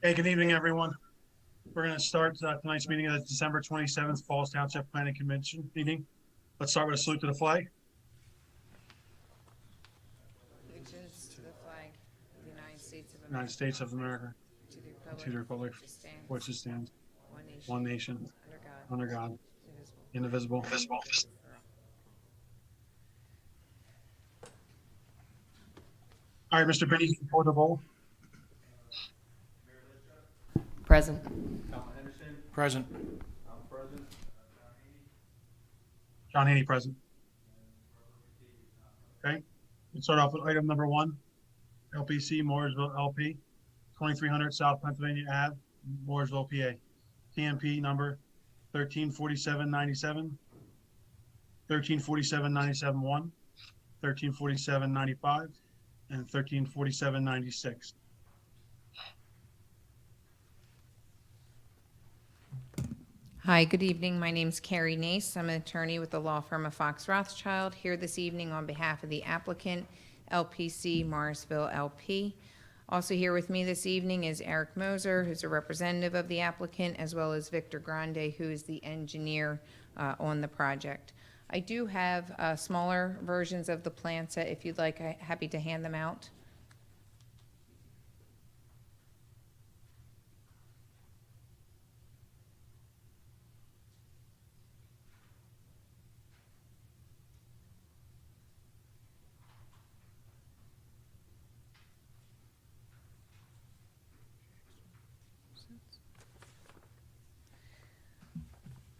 Hey, good evening, everyone. We're going to start tonight's meeting of the December 27th Falls Township Planning Convention meeting. Let's start with a salute to the flag. Allegiance to the flag of the United States of United America, States of America, to the and republic to the republic which stands, for which it stands, one one nation, nation, under under God, God, indivisible, indivisible. with liberty for all. All right, Mr. Benny, for the vote. Present. Present. John Haney, present. Okay, let's start off with item number 1, LPC Morrisville LP, 2300 South Pennsylvania Ave, Morrisville, PA. TMP number 134797, 134797-1, 134795, and 134796. Hi, good evening. My name's Carrie Nace. I'm an attorney with the law firm of Fox Rothschild, here this evening on behalf of the applicant, LPC Morrisville LP. Also here with me this evening is Eric Moser, who's a representative of the applicant, as well as Victor Grande, who is the engineer on the project. I do have smaller versions of the plan set. If you'd like, I'm happy to hand them out.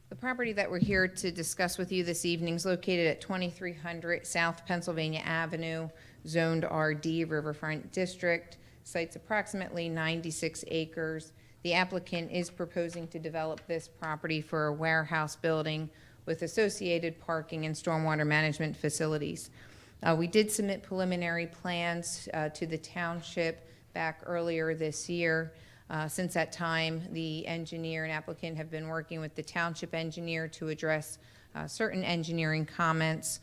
The property that we're here to discuss with you this evening is located at 2300 South Pennsylvania Avenue, zoned RD, Riverfront District. Site's approximately 96 acres. The applicant is proposing to develop this property for a warehouse building with associated parking and stormwater management facilities. We did submit preliminary plans to the township back earlier this year. Since that time, the engineer and applicant have been working with the township engineer to address certain engineering comments.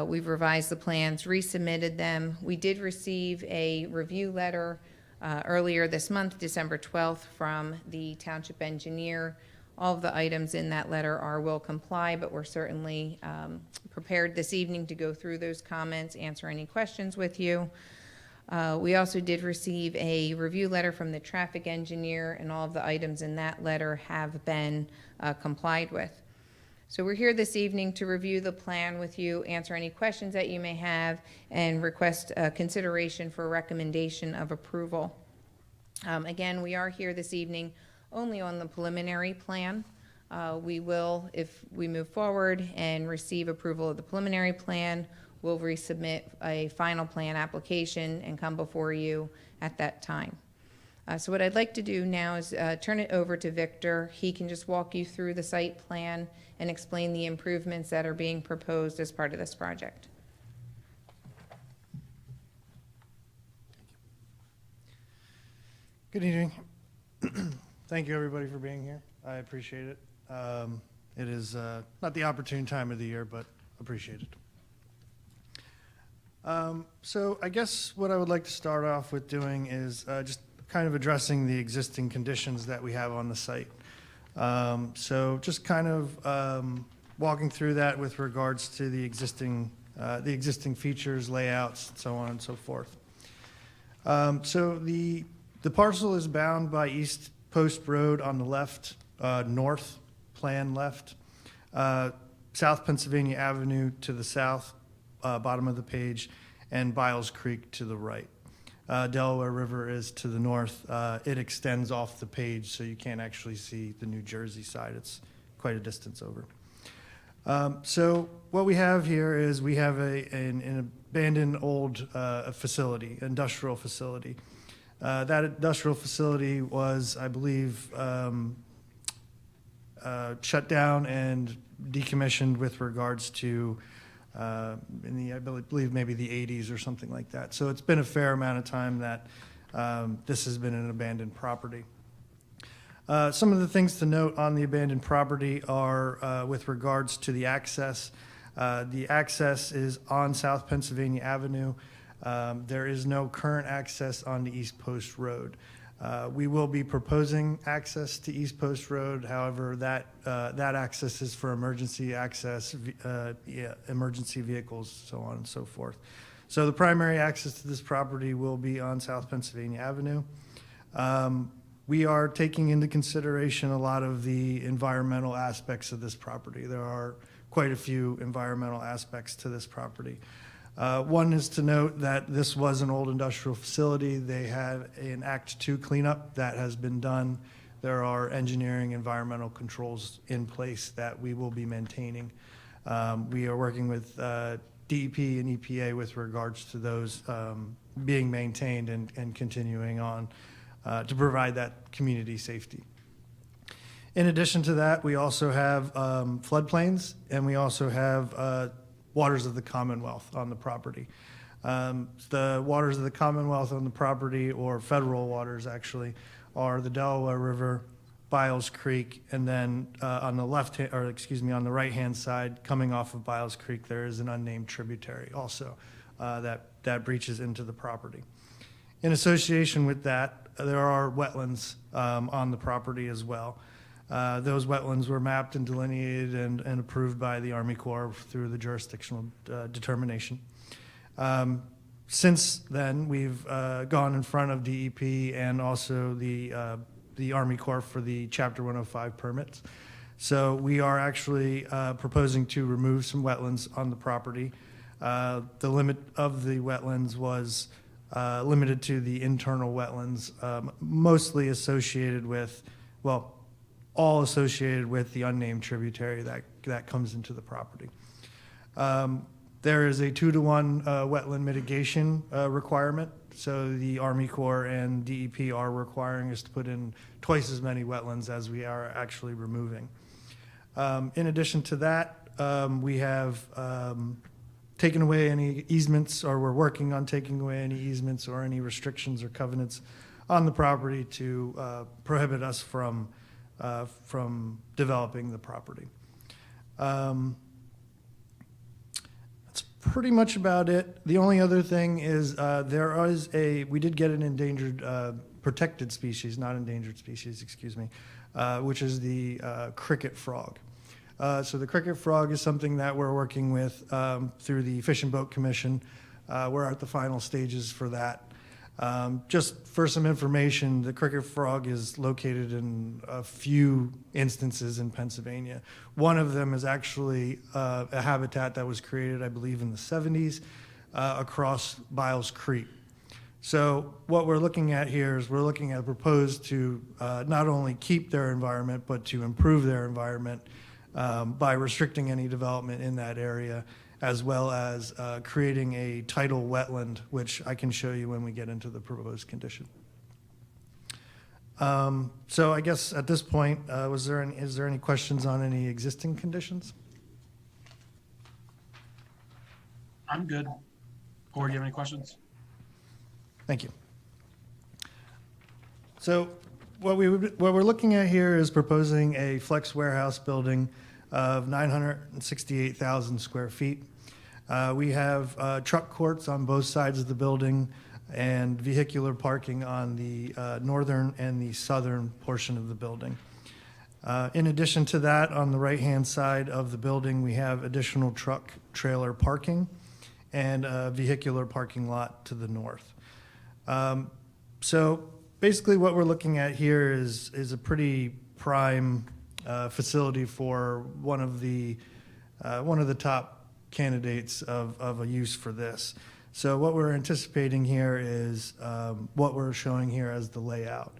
We've revised the plans, resubmitted them. We did receive a review letter earlier this month, December 12th, from the township engineer. All of the items in that letter will comply, but we're certainly prepared this evening to go through those comments, answer any questions with you. We also did receive a review letter from the traffic engineer, and all of the items in that letter have been complied with. So we're here this evening to review the plan with you, answer any questions that you may have, and request consideration for recommendation of approval. Again, we are here this evening only on the preliminary plan. We will, if we move forward and receive approval of the preliminary plan, we'll resubmit a final plan application and come before you at that time. So what I'd like to do now is turn it over to Victor. He can just walk you through the site plan and explain the improvements that are being proposed as part of this project. Good evening. Thank you, everybody, for being here. I appreciate it. It is not the opportune time of the year, but appreciate it. So I guess what I would like to start off with doing is just kind of addressing the existing conditions that we have on the site. So just kind of walking through that with regards to the existing features, layouts, so on and so forth. So the parcel is bound by East Post Road on the left, north, plan left, South Pennsylvania Avenue to the south, bottom of the page, and Biles Creek to the right. Delaware River is to the north. It extends off the page, so you can't actually see the New Jersey side. It's quite a distance over. So what we have here is we have an abandoned old facility, industrial facility. That industrial facility was, I believe, shut down and decommissioned with regards to I believe maybe the 80s or something like that. So it's been a fair amount of time that this has been an abandoned property. Some of the things to note on the abandoned property are with regards to the access. The access is on South Pennsylvania Avenue. There is no current access on the East Post Road. We will be proposing access to East Post Road. However, that access is for emergency access, emergency vehicles, so on and so forth. So the primary access to this property will be on South Pennsylvania Avenue. We are taking into consideration a lot of the environmental aspects of this property. There are quite a few environmental aspects to this property. One is to note that this was an old industrial facility. They had an Act 2 cleanup that has been done. There are engineering environmental controls in place that we will be maintaining. We are working with DEP and EPA with regards to those being maintained and continuing on to provide that community safety. In addition to that, we also have floodplains, and we also have waters of the Commonwealth on the property. The waters of the Commonwealth on the property, or federal waters actually, are the Delaware River, Biles Creek, and then on the left, on the right-hand side, coming off of Biles Creek, there is an unnamed tributary also that breaches into the property. In association with that, there are wetlands on the property as well. Those wetlands were mapped and delineated and approved by the Army Corps through the jurisdictional determination. Since then, we've gone in front of DEP and also the Army Corps for the Chapter 105 permits. So we are actually proposing to remove some wetlands on the property. The limit of the wetlands was limited to the internal wetlands, mostly associated with, well, all associated with the unnamed tributary that comes into the property. There is a 2-to-1 wetland mitigation requirement. So the Army Corps and DEP are requiring us to put in twice as many wetlands as we are actually removing. In addition to that, we have taken away any easements, or we're working on taking away any easements or any restrictions or covenants on the property to prohibit us from developing the property. That's pretty much about it. The only other thing is we did get an endangered, protected species, not endangered species, excuse me, which is the cricket frog. So the cricket frog is something that we're working with through the Fish and Boat Commission. We're at the final stages for that. Just for some information, the cricket frog is located in a few instances in Pennsylvania. One of them is actually a habitat that was created, I believe, in the 70s across Biles Creek. So what we're looking at here is we're looking at a proposed to not only keep their environment, but to improve their environment by restricting any development in that area, as well as creating a tidal wetland, which I can show you when we get into the proposed condition. So I guess at this point, is there any questions on any existing conditions? I'm good. Corey, do you have any questions? Thank you. So what we're looking at here is proposing a flex warehouse building of 968,000 square feet. We have truck courts on both sides of the building and vehicular parking on the northern and the southern portion of the building. In addition to that, on the right-hand side of the building, we have additional truck trailer parking and a vehicular parking lot to the north. So basically what we're looking at here is a pretty prime facility for one of the top candidates of a use for this. So what we're anticipating here is what we're showing here as the layout.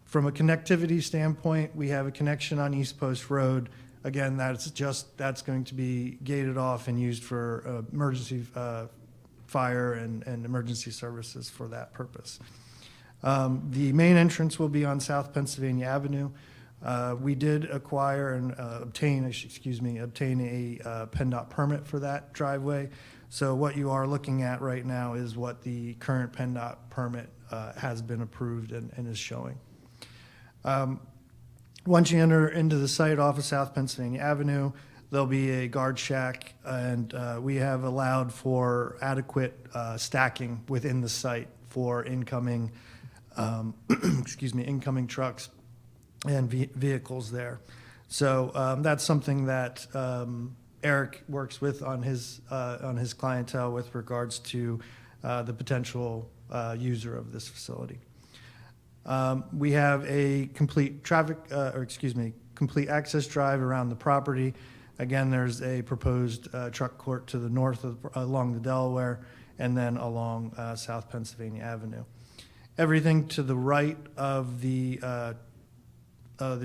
From a connectivity standpoint, we have a connection on East Post Road. Again, that's going to be gated off and used for emergency fire and emergency services for that purpose. The main entrance will be on South Pennsylvania Avenue. We did acquire and obtain a PennDOT permit for that driveway. So what you are looking at right now is what the current PennDOT permit has been approved and is showing. Once you enter into the site off of South Pennsylvania Avenue, there'll be a guard shack, and we have allowed for adequate stacking within the site for incoming excuse me, incoming trucks and vehicles there. So that's something that Eric works with on his clientele with regards to the potential user of this facility. We have a complete complete access drive around the property. Again, there's a proposed truck court to the north along the Delaware and then along South Pennsylvania Avenue. Everything to the right of the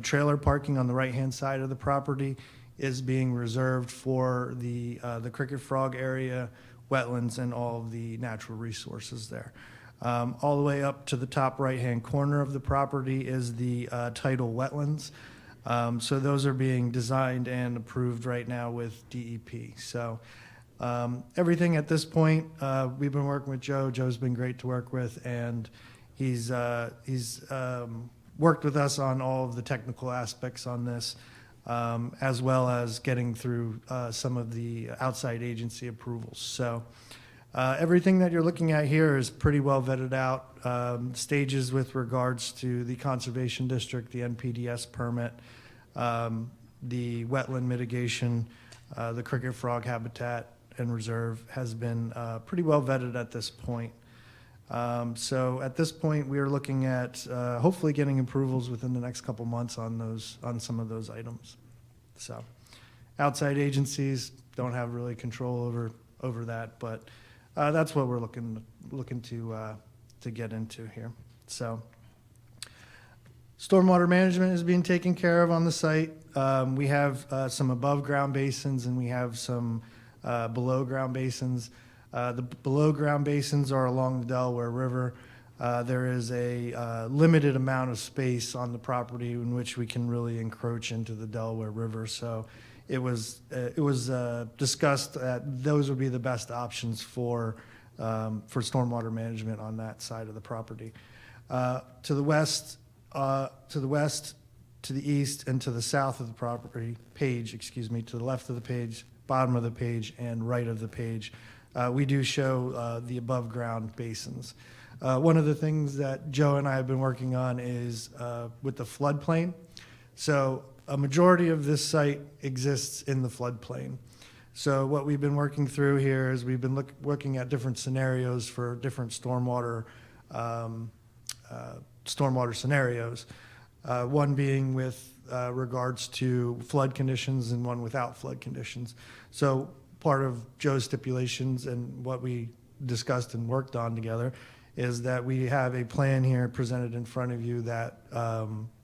trailer parking on the right-hand side of the property is being reserved for the cricket frog area, wetlands, and all of the natural resources there. All the way up to the top right-hand corner of the property is the tidal wetlands. So those are being designed and approved right now with DEP. So everything at this point, we've been working with Joe. Joe's been great to work with, and he's worked with us on all of the technical aspects on this, as well as getting through some of the outside agency approvals. So everything that you're looking at here is pretty well vetted out. Stages with regards to the Conservation District, the NPDS permit, the wetland mitigation, the cricket frog habitat and reserve has been pretty well vetted at this point. So at this point, we are looking at hopefully getting approvals within the next couple months on some of those items. So outside agencies don't have really control over that, but that's what we're looking to get into here. So stormwater management is being taken care of on the site. We have some above ground basins and we have some below ground basins. The below ground basins are along the Delaware River. There is a limited amount of space on the property in which we can really encroach into the Delaware River. So it was discussed that those would be the best options for stormwater management on that side of the property. To the west, to the east, and to the south of the property to the left of the page, bottom of the page, and right of the page, we do show the above ground basins. One of the things that Joe and I have been working on is with the floodplain. So a majority of this site exists in the floodplain. So what we've been working through here is we've been looking at different scenarios for different stormwater scenarios. One being with regards to flood conditions and one without flood conditions. So part of Joe's stipulations and what we discussed and worked on together is that we have a plan here presented in front of you that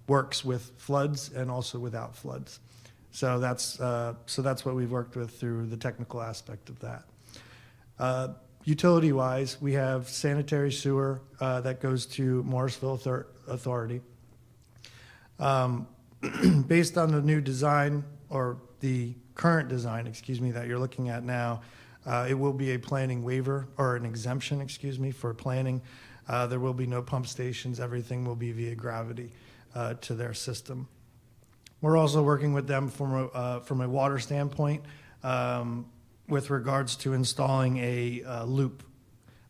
works with floods and also without floods. So that's what we've worked with through the technical aspect of that. Utility-wise, we have sanitary sewer that goes to Morrisville Authority. Based on the new design, or the current design, that you're looking at now, it will be a planning waiver, or an exemption, for planning. There will be no pump stations. Everything will be via gravity to their system. We're also working with them from a water standpoint with regards to installing a loop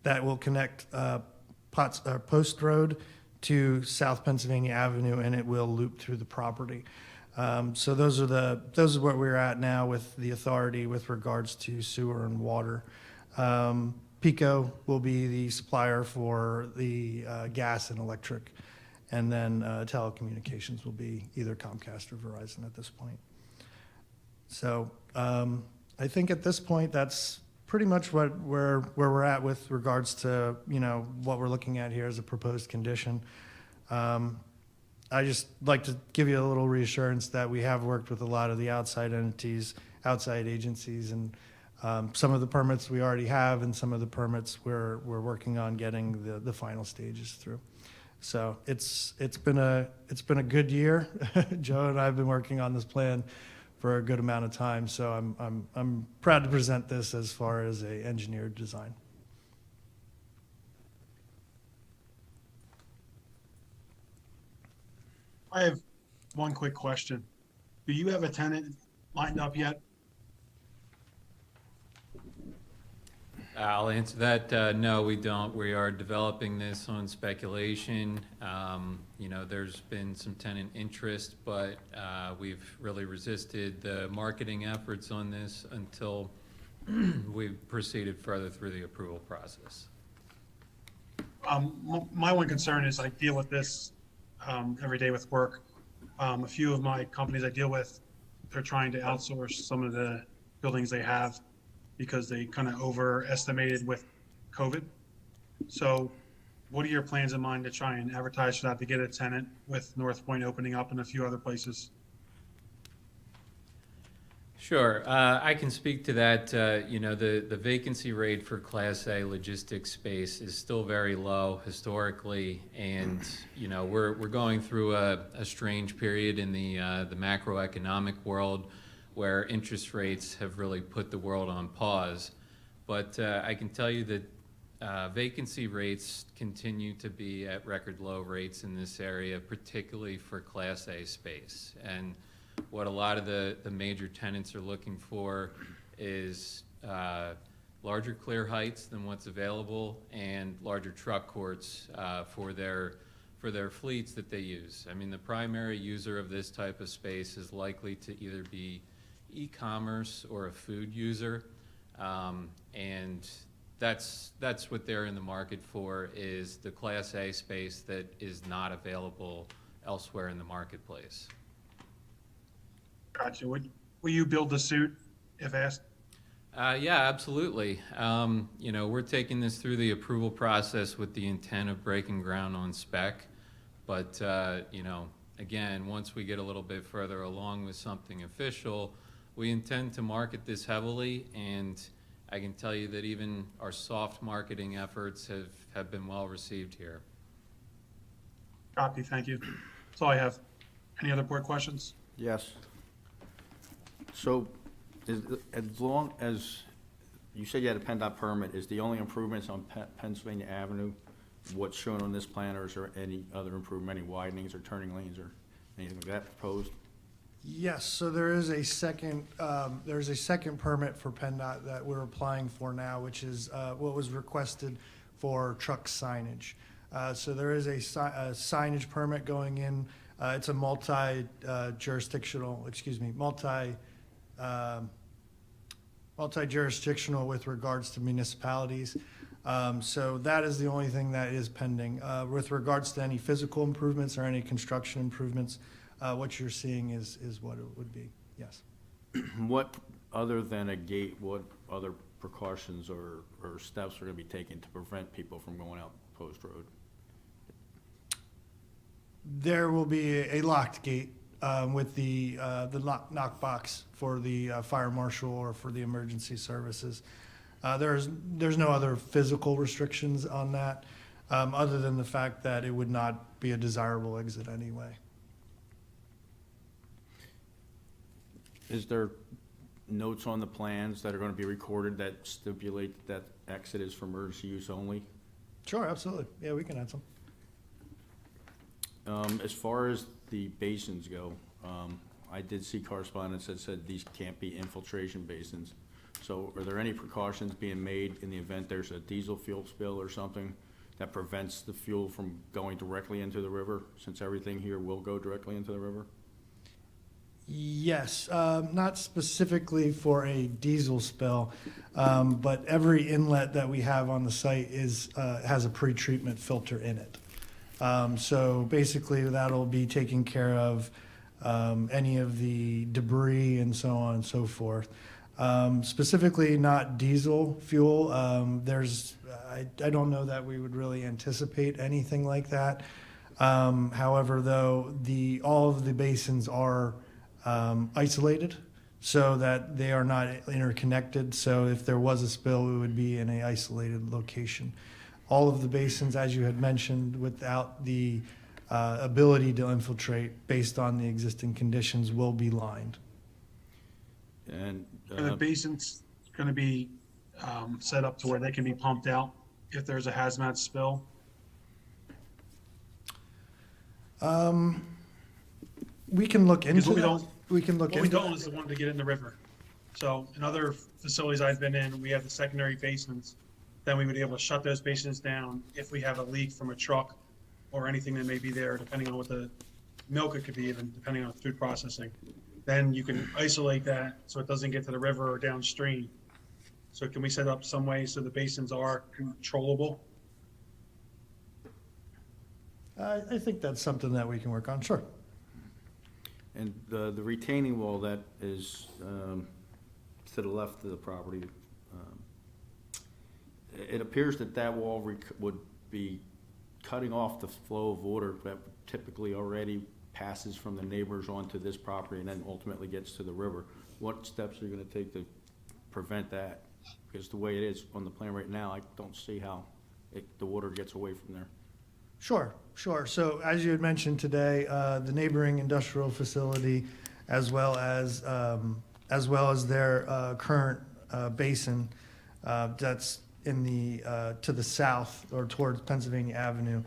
that will connect Post Road to South Pennsylvania Avenue, and it will loop through the property. So those are what we're at now with the authority with regards to sewer and water. PECO will be the supplier for the gas and electric, and then telecommunications will be either Comcast or Verizon at this point. So I think at this point that's pretty much where we're at with regards to what we're looking at here as a proposed condition. I just like to give you a little reassurance that we have worked with a lot of the outside entities, outside agencies, and some of the permits we already have, and some of the permits we're working on getting the final stages through. So it's been a good year. Joe and I have been working on this plan for a good amount of time, so I'm proud to present this as far as a engineered design. I have one quick question. Do you have a tenant lined up yet? I'll answer that. No, we don't. We are developing this on speculation. You know, there's been some tenant interest, but we've really resisted the marketing efforts on this until we've proceeded further through the approval process. My one concern is I deal with this every day with work. A few of my companies I deal with, they're trying to outsource some of the buildings they have because they kind of overestimated with COVID. So what are your plans in mind to try and advertise for that to get a tenant with North Point opening up and a few other places? Sure, I can speak to that. You know, the vacancy rate for Class A logistics space is still very low historically, and you know we're going through a strange period in the macroeconomic world where interest rates have really put the world on pause. But I can tell you that vacancy rates continue to be at record low rates in this area, particularly for Class A space. And what a lot of the major tenants are looking for is larger clear heights than what's available and larger truck courts for their fleets that they use. I mean, the primary user of this type of space is likely to either be e-commerce or a food user, and that's what they're in the market for, is the Class A space that is not available elsewhere in the marketplace. Gotcha. Will you build the suit if asked? Yeah, absolutely. You know, we're taking this through the approval process with the intent of breaking ground on spec. But, you know, again, once we get a little bit further along with something official, we intend to market this heavily. And I can tell you that even our soft marketing efforts have been well received here. Copy, thank you. That's all I have. Any other board questions? Yes. So, as long as, you said you had a PennDOT permit, is the only improvements on Pennsylvania Avenue what's shown on this plan, or is there any other improvement, any widenings or turning lanes or anything like that proposed? Yes, so there is a second, there's a second permit for PennDOT that we're applying for now, which is what was requested for truck signage. So there is a signage permit going in. It's a multi-jurisdictional with regards to municipalities. So that is the only thing that is pending. With regards to any physical improvements or any construction improvements, what you're seeing is what it would be, yes. What, other than a gate, what other precautions or steps are going to be taken to prevent people from going out Post Road? There will be a locked gate with the knock box for the fire marshal or for the emergency services. There's no other physical restrictions on that, other than the fact that it would not be a desirable exit anyway. Is there notes on the plans that are going to be recorded that stipulate that exit is for emergency use only? Sure, absolutely. Yeah, we can add some. As far as the basins go, I did see correspondence that said these can't be infiltration basins. So are there any precautions being made in the event there's a diesel fuel spill or something that prevents the fuel from going directly into the river, since everything here will go directly into the river? Yes, not specifically for a diesel spill, but every inlet that we have on the site has a pre-treatment filter in it. So basically that'll be taking care of any of the debris and so on and so forth. Specifically not diesel fuel. I don't know that we would really anticipate anything like that. However, though, all of the basins are isolated so that they are not interconnected. So if there was a spill, it would be in an isolated location. All of the basins, as you had mentioned, without the ability to infiltrate based on the existing conditions, will be lined. And Are the basins going to be set up to where they can be pumped out if there's a hazmat spill? We can look Because into what we that. don't, We can look what we into don't that. is the one to get in the river. So in other facilities I've been in, we have the secondary basins then we would be able to shut those basins down if we have a leak from a truck or anything that may be there, depending on what the milk it could be, even depending on food processing. Then you can isolate that so it doesn't get to the river or downstream. So can we set up some way so the basins are controllable? I think that's something that we can work on, sure. And the retaining wall that is to the left of the property, it appears that that wall would be cutting off the flow of water that typically already passes from the neighbors onto this property and then ultimately gets to the river. What steps are you going to take to prevent that? Because the way it is on the plan right now, I don't see how the water gets away from there. Sure, sure. So as you had mentioned today, the neighboring industrial facility, as well as their current basin that's in the to the south or towards Pennsylvania Avenue,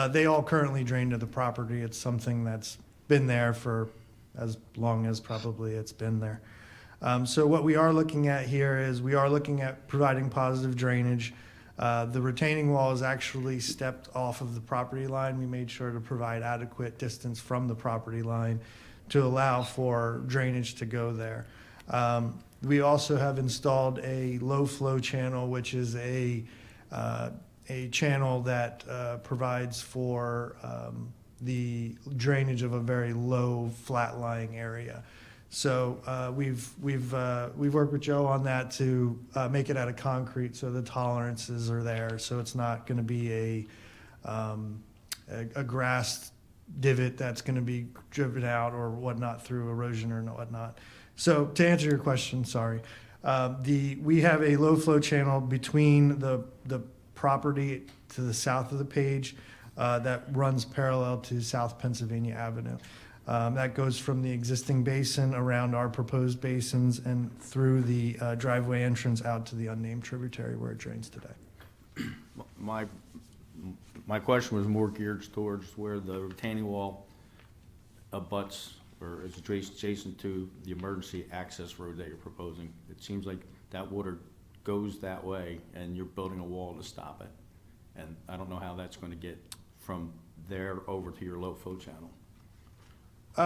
they all currently drain to the property. It's something that's been there for as long as probably it's been there. So what we are looking at here is we are looking at providing positive drainage. The retaining wall is actually stepped off of the property line. We made sure to provide adequate distance from the property line to allow for drainage to go there. We also have installed a low flow channel, which is a channel that provides for the drainage of a very low flat lying area. So we've worked with Joe on that to make it out of concrete, so the tolerances are there. So it's not going to be a grass divot that's going to be driven out or whatnot through erosion or whatnot. So to answer your question, sorry, we have a low flow channel between the property to the south of the page that runs parallel to South Pennsylvania Avenue. That goes from the existing basin around our proposed basins and through the driveway entrance out to the unnamed tributary where it drains today. My question was more geared towards where the retaining wall abuts or is adjacent to the emergency access road that you're proposing. It seems like that water goes that way and you're building a wall to stop it. And I don't know how that's going to get from there over to your low flow channel.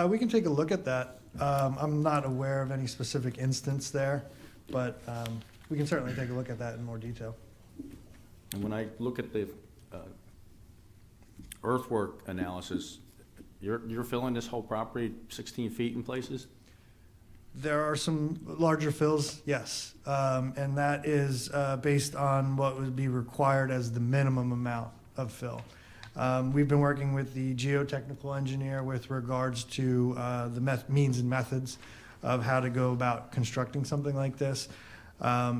We can take a look at that. I'm not aware of any specific instance there, but we can certainly take a look at that in more detail. And when I look at the earthwork analysis, you're filling this whole property 16 feet in places? There are some larger fills, yes, and that is based on what would be required as the minimum amount of fill. We've been working with the geotechnical engineer with regards to the means and methods of how to go about constructing something like this.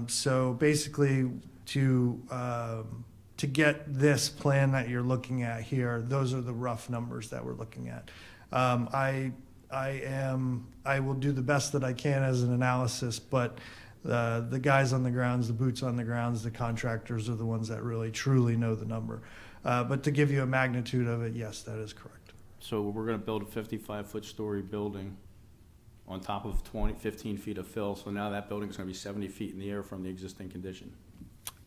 So basically, to get this plan that you're looking at here, those are the rough numbers that we're looking at. I will do the best that I can as an analysis, but the guys on the grounds, the boots on the grounds, the contractors are the ones that really truly know the number. But to give you a magnitude of it, yes, that is correct. So we're going to build a 55-foot story building on top of 15 feet of fill. So now that building is going to be 70 feet in the air from the existing condition.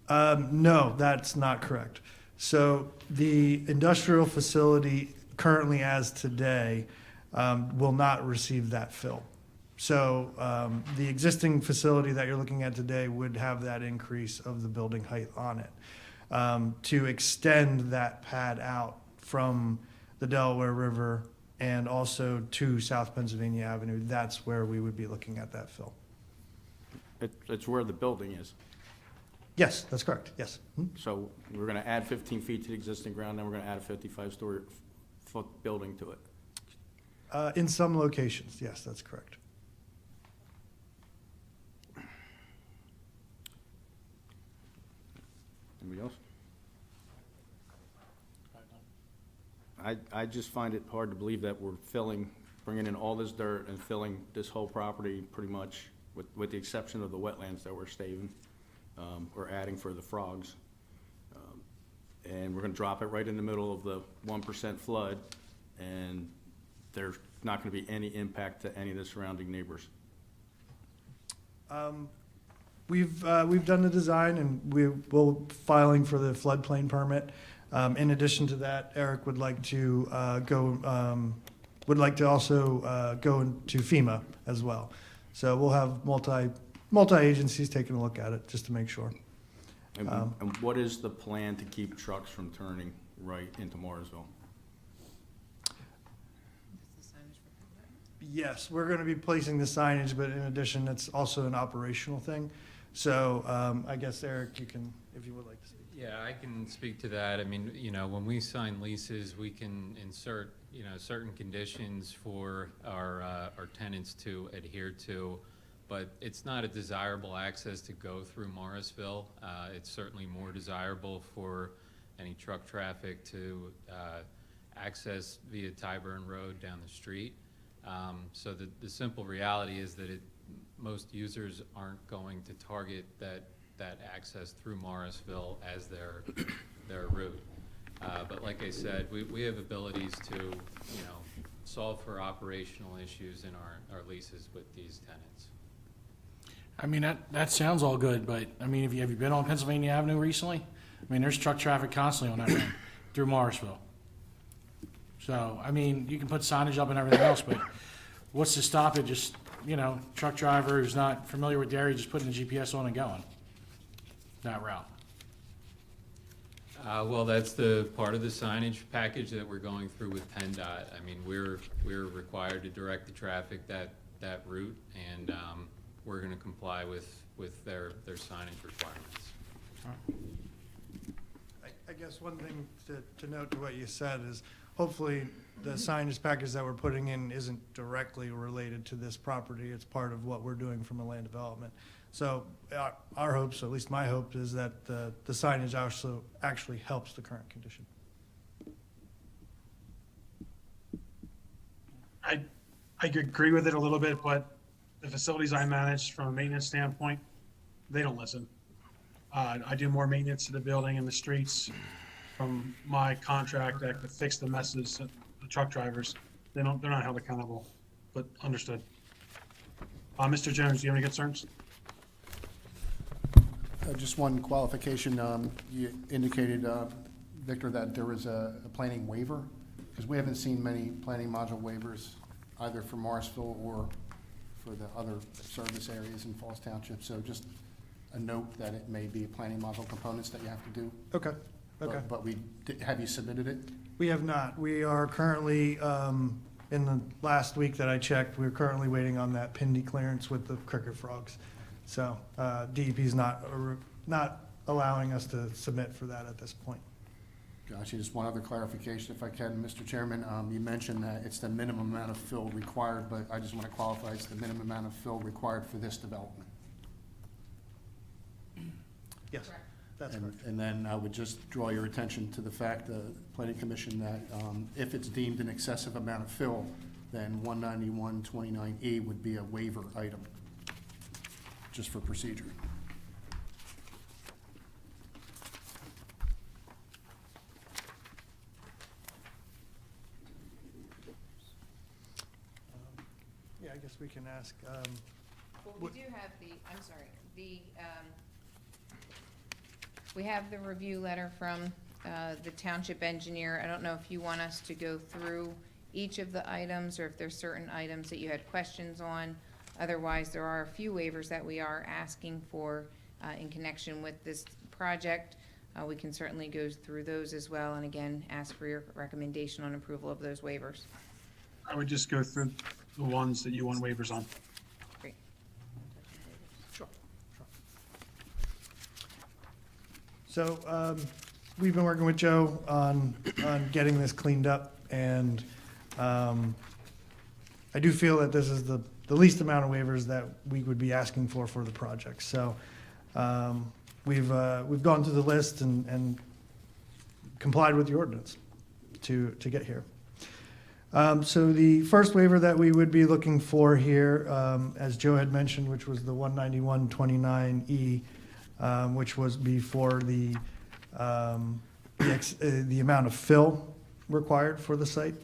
No, that's not correct. So the industrial facility currently as today will not receive that fill. So the existing facility that you're looking at today would have that increase of the building height on it. To extend that pad out from the Delaware River and also to South Pennsylvania Avenue, that's where we would be looking at that fill. It's where the building is. Yes, that's correct, yes. So we're going to add 15 feet to the existing ground, then we're going to add a 55-foot building to it. In some locations, yes, that's correct. Anybody else? I just find it hard to believe that we're bringing in all this dirt and filling this whole property pretty much, with the exception of the wetlands that we're staving, or adding for the frogs. And we're gonna drop it right in the middle of the 1% flood, and there's not gonna be any impact to any of the surrounding neighbors. We've done the design and we're filing for the floodplain permit. In addition to that, Eric would like to also go into FEMA as well. So we'll have multi-agencies taking a look at it just to make sure. And what is the plan to keep trucks from turning right into Morrisville? Yes, we're going to be placing the signage, but in addition, it's also an operational thing. So I guess, Eric, you can, if you would like to speak. Yeah, I can speak to that. I mean, you know, when we sign leases, we can insert, you know, certain conditions for our tenants to adhere to, but it's not a desirable access to go through Morrisville. It's certainly more desirable for any truck traffic to access via Tyburn Road down the street. So the simple reality is that most users aren't going to target that access through Morrisville as their route. But like I said, we have abilities to, you know, solve for operational issues in our leases with these tenants. I mean, that sounds all good, but, I mean, have you been on Pennsylvania Avenue recently? I mean, there's truck traffic constantly on that road through Morrisville. So, I mean, you can put signage up and everything else, but what's to stop it? Just, you know, truck driver who's not familiar with the area, just putting the GPS on and going that route. Well, that's the part of the signage package that we're going through with PennDOT. I mean, we're required to direct the traffic that route, and we're going to comply with their signage requirements. I guess one thing to note to what you said is hopefully the signage package that we're putting in isn't directly related to this property. It's part of what we're doing from a land development. So our hopes, at least my hope, is that the signage also actually helps the current condition. I agree with it a little bit, but the facilities I manage from a maintenance standpoint, they don't listen. I do more maintenance to the building and the streets from my contract that could fix the messes that the truck drivers. They're not held accountable, but understood. Mr. Jones, do you have any concerns? Just one qualification. You indicated, Victor, that there was a planning waiver, because we haven't seen many planning module waivers either for Morrisville or for the other service areas in Falls Township. So just a note that it may be planning module components that you have to do. Okay, okay. But have you submitted it? We have not. We are currently, in the last week that I checked, we're currently waiting on that PINDY clearance with the cricket frogs. So DEP is not allowing us to submit for that at this point. Gotcha. Just one other clarification, if I can, Mr. Chairman. You mentioned that it's the minimum amount of fill required, but I just want to qualify it's the minimum amount of fill required for this development. Yes, that's correct. And then I would just draw your attention to the fact, the Planning Commission, that if it's deemed an excessive amount of fill, then 191.29E would be a waiver item, just for procedure. Yeah, I guess we can ask. Well, we do have we have the review letter from the township engineer. I don't know if you want us to go through each of the items or if there's certain items that you had questions on. Otherwise, there are a few waivers that we are asking for in connection with this project. We can certainly go through those as well, and again, ask for your recommendation on approval of those waivers. I would just go through the ones that you want waivers on. Great. So we've been working with Joe on getting this cleaned up, and I do feel that this is the least amount of waivers that we would be asking for the project. So we've gone through the list and complied with the ordinance to get here. So the first waiver that we would be looking for here, as Joe had mentioned, which was the 191.29E, which was before the amount of fill required for the site.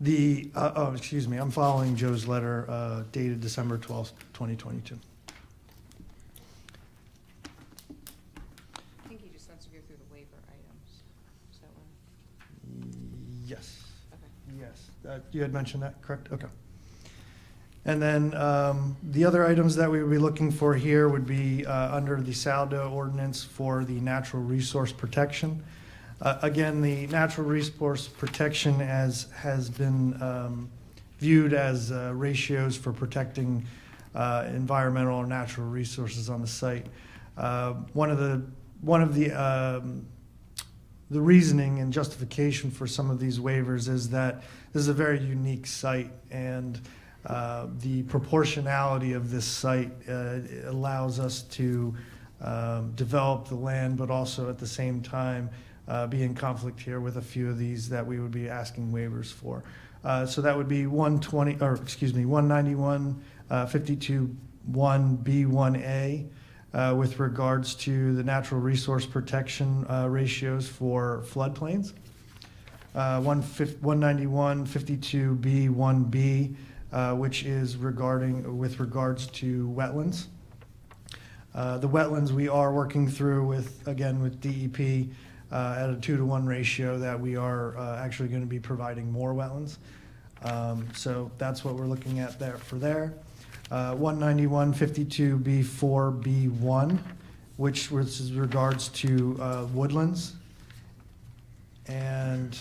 I'm following Joe's letter dated December 12th, 2022. wants to go through the waiver items. Is that one? Yes. Okay. Yes, you had mentioned that, correct? Okay. And then the other items that we would be looking for here would be under the Saldo ordinance for the natural resource protection. Again, the natural resource protection has been viewed as ratios for protecting environmental or natural resources on the site. One of the reasoning and justification for some of these waivers is that this is a very unique site, and the proportionality of this site allows us to develop the land, but also at the same time be in conflict here with a few of these that we would be asking waivers for. So that would be 191, 52, 1B1A with regards to the natural resource protection ratios for floodplains. 191, 52B, 1B, which is with regards to wetlands. The wetlands we are working through with DEP at a 2-to-1 ratio that we are actually going to be providing more wetlands. So that's what we're looking at there. 191, 52B, 4B1, which is regards to woodlands, and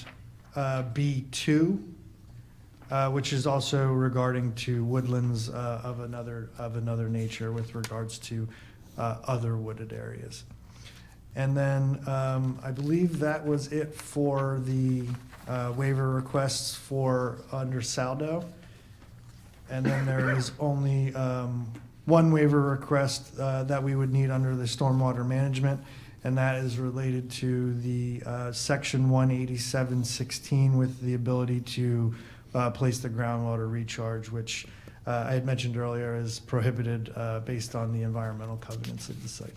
B2, which is also regarding to woodlands of another nature with regards to other wooded areas. And then I believe that was it for the waiver requests for under Saldo. And then there is only one waiver request that we would need under the stormwater management, and that is related to the section 18716 with the ability to place the groundwater recharge, which I had mentioned earlier is prohibited based on the environmental covenants of the site.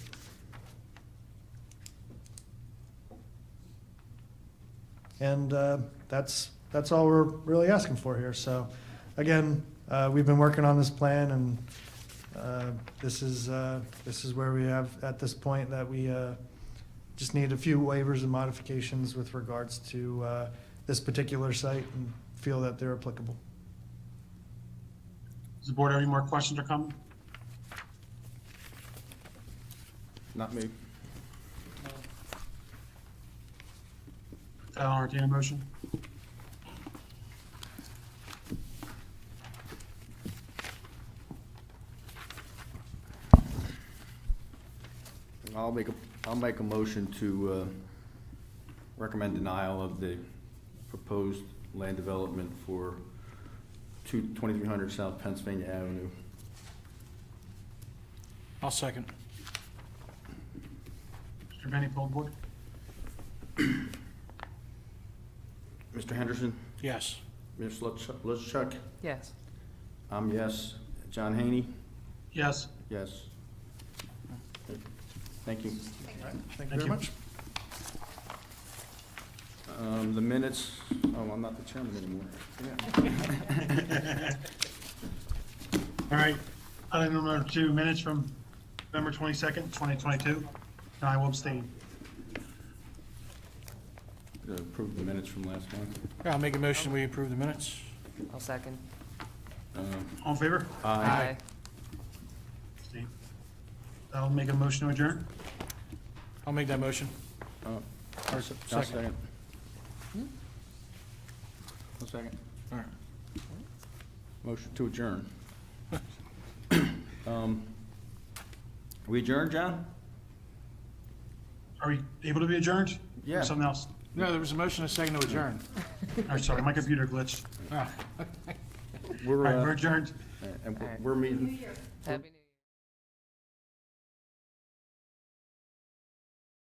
And that's all we're really asking for here. So again, we've been working on this plan, and this is where we have at this point that we just need a few waivers and modifications with regards to this particular site and feel that they're applicable. Does the board have any more questions or comments? Not me. I'll entertain a motion. I'll make a motion to recommend denial of the proposed land development for 2300 South Pennsylvania Avenue. I'll second. Mr. Benny, poll board? Mr. Henderson? Yes. Ms. Lichuk? Yes. I'm yes. John Haney? Yes. Yes. Thank you. Thank you very much. The minutes, I'm not the chairman anymore. All right, item number 2, minutes from November 22nd, 2022, and I will abstain. Approve the minutes from last month. Yeah, I'll make a motion, we approve the minutes. I'll second. All in favor? Aye. Abstain. I'll make a motion to adjourn. I'll make that motion. I'll Second. second. I'll second. All right. Motion to adjourn. We adjourned, John? Are we able to be adjourned? Yeah. Or something else? No, there was a motion, a second to adjourn. Oh, sorry, my computer glitched. Ah. We're, All right, we're adjourned. we're meeting. Happy New Year.